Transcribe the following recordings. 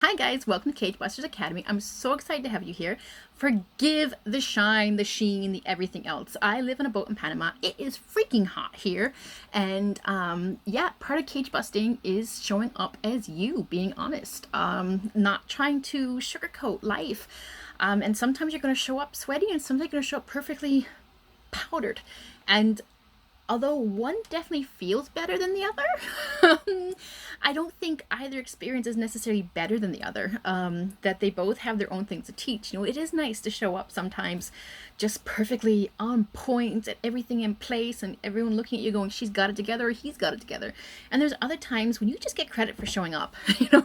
Hi guys, welcome to Cage Busters Academy. I'm so excited to have you here. Forgive the shine, the sheen, the everything else. I live on a boat in Panama. It is freaking hot here. And yeah, part of cage busting is showing up as you, being honest. Not trying to sugarcoat life. And sometimes you're going to show up sweaty and sometimes you're going to show up perfectly powdered. And although one definitely feels better than the other, I don't think either experience is necessarily better than the other. That they both have their own things to teach. It is nice to show up sometimes just perfectly on point and everything in place and everyone looking at you going, she's got it together or he's got it together. And there's other times when you just get credit for showing up.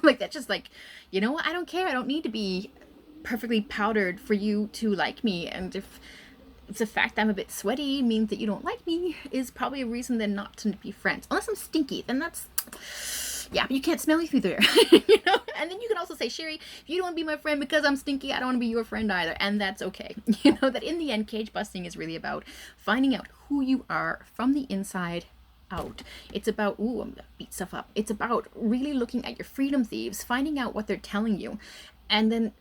Like that's just like, what? I don't care. I don't need to be perfectly powdered for you to like me. And if it's the fact that I'm a bit sweaty means that you don't like me is probably a reason then not to be friends. Unless I'm stinky, then that's, yeah, but you can't smell me through there, And then you can also say, Sherry, if you don't want to be my friend because I'm stinky, I don't want to be your friend either, and that's okay. That in the end, cage busting is really about finding out who you are from the inside out. It's about, I'm gonna beat stuff up. It's about really looking at your freedom thieves, finding out what they're telling you, and then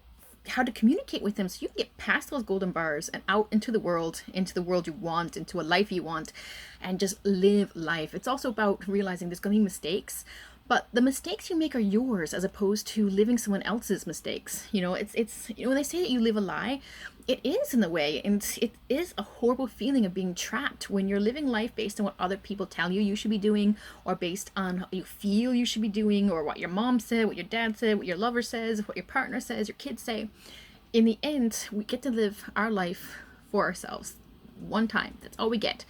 how to communicate with them so you can get past those golden bars and out into the world you want, into a life you want, and just live life. It's also about realizing there's going to be mistakes, but the mistakes you make are yours as opposed to living someone else's mistakes. It's when they say that you live a lie, it is in the way, and it is a horrible feeling of being trapped when you're living life based on what other people tell you should be doing, or based on what you feel you should be doing, or what your mom said, what your dad said, what your lover says, what your partner says, your kids say. In the end, we get to live our life for ourselves one time. That's all we get.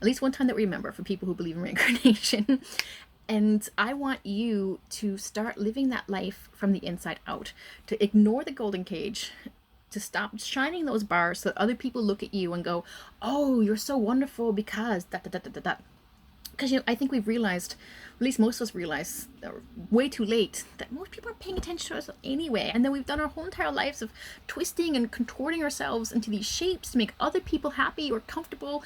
At least one time that we remember, for people who believe in reincarnation. And I want you to start living that life from the inside out, to ignore the golden cage, to stop shining those bars so that other people look at you and go, oh, you're so wonderful because da da da da da da. Because I think we've realized, at least most of us realize, way too late, that most people are paying attention to us anyway. And then we've done our whole entire lives of twisting and contorting ourselves into these shapes to make other people happy or comfortable.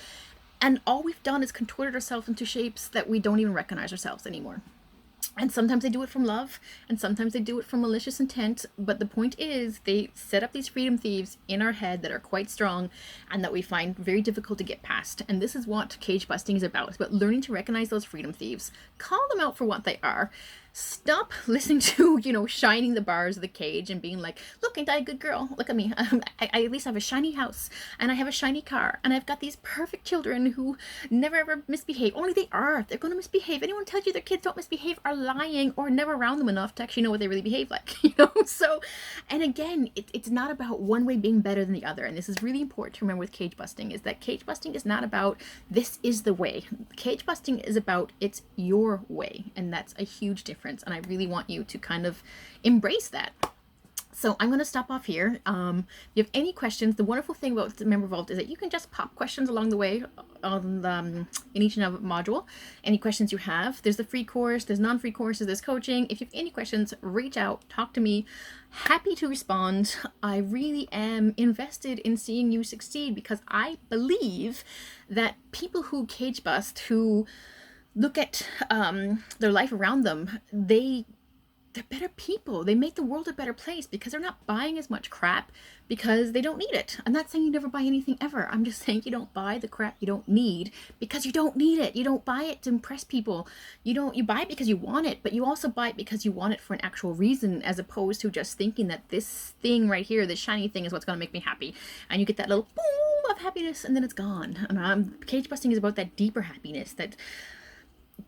And all we've done is contorted ourselves into shapes that we don't even recognize ourselves anymore. And sometimes they do it from love, and sometimes they do it from malicious intent. But the point is, they set up these freedom thieves in our head that are quite strong and that we find very difficult to get past. And this is what cage busting is about. It's about learning to recognize those freedom thieves, call them out for what they are, stop listening to, shining the bars of the cage and being like, look, ain't I a good girl? Look at me. I at least have a shiny house and I have a shiny car and I've got these perfect children who never ever misbehave. Only they are. They're going to misbehave. Anyone tells you their kids don't misbehave are lying or never around them enough to actually know what they really behave like, So, and again, it's not about one way being better than the other. And this is really important to remember with cage busting, is that cage busting is not about this is the way. Cage busting is about it's your way. And that's a huge difference. And I really want you to kind of embrace that. So I'm going to stop off here. If you have any questions, the wonderful thing about the Member Vault is that you can just pop questions along the way on in each and every module. Any questions you have. There's the free course, there's non-free courses, there's coaching. If you have any questions, reach out, talk to me. Happy to respond. I really am invested in seeing you succeed because I believe that people who cage bust, who look at their life around them, they're better people. They make the world a better place because they're not buying as much crap because they don't need it. I'm not saying you never buy anything ever. I'm just saying you don't buy the crap you don't need because you don't need it. You don't buy it to impress people. You buy it because you want it, but you also buy it because you want it for an actual reason, as opposed to just thinking that this thing right here, this shiny thing, is what's going to make me happy. And you get that little boom of happiness and then it's gone. And cage busting is about that deeper happiness, that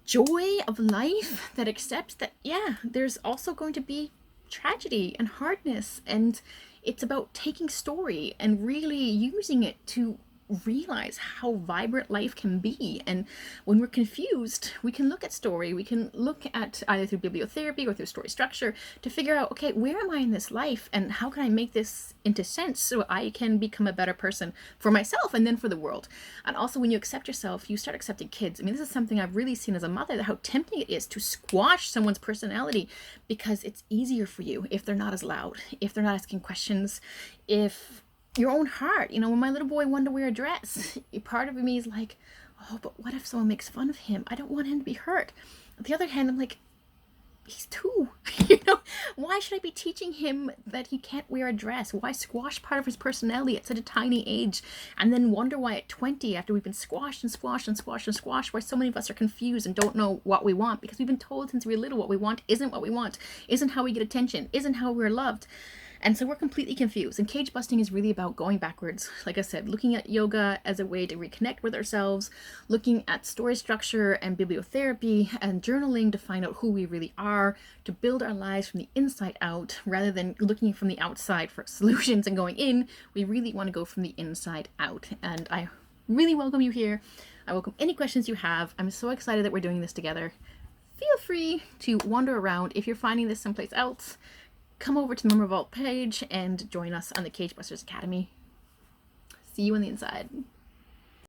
joy of life that accepts that, yeah, there's also going to be tragedy and hardness, and it's about taking story and really using it to realize how vibrant life can be. And when we're confused, we can look at story, we can look at either through bibliotherapy or through story structure to figure out, okay, where am I in this life and how can I make this into sense so I can become a better person for myself and then for the world. And also, when you accept yourself, you start accepting kids. I mean, this is something I've really seen as a mother, how tempting it is to squash someone's personality because it's easier for you if they're not as loud, if they're not asking questions, if your own heart, when my little boy wanted to wear a dress, part of me is like, oh, but what if someone makes fun of him? I don't want him to be hurt. On the other hand, I'm like, he's 2. You know, why should I be teaching him that he can't wear a dress? Why squash part of his personality at such a tiny age and then wonder why at 20, after we've been squashed and squashed and squashed and squashed, why so many of us are confused and don't know what we want? Because we've been told since we were little what we want isn't what we want, isn't how we get attention, isn't how we're loved. And so we're completely confused. And cage busting is really about going backwards. Like I said, looking at yoga as a way to reconnect with ourselves, looking at story structure and bibliotherapy and journaling to find out who we really are, to build our lives from the inside out rather than looking from the outside for solutions and going in. We really want to go from the inside out. And I really welcome you here. I welcome any questions you have. I'm so excited that we're doing this together. Feel free to wander around. If you're finding this someplace else, come over to the Member Vault page and join us on the Cage Busters Academy. See you on the inside.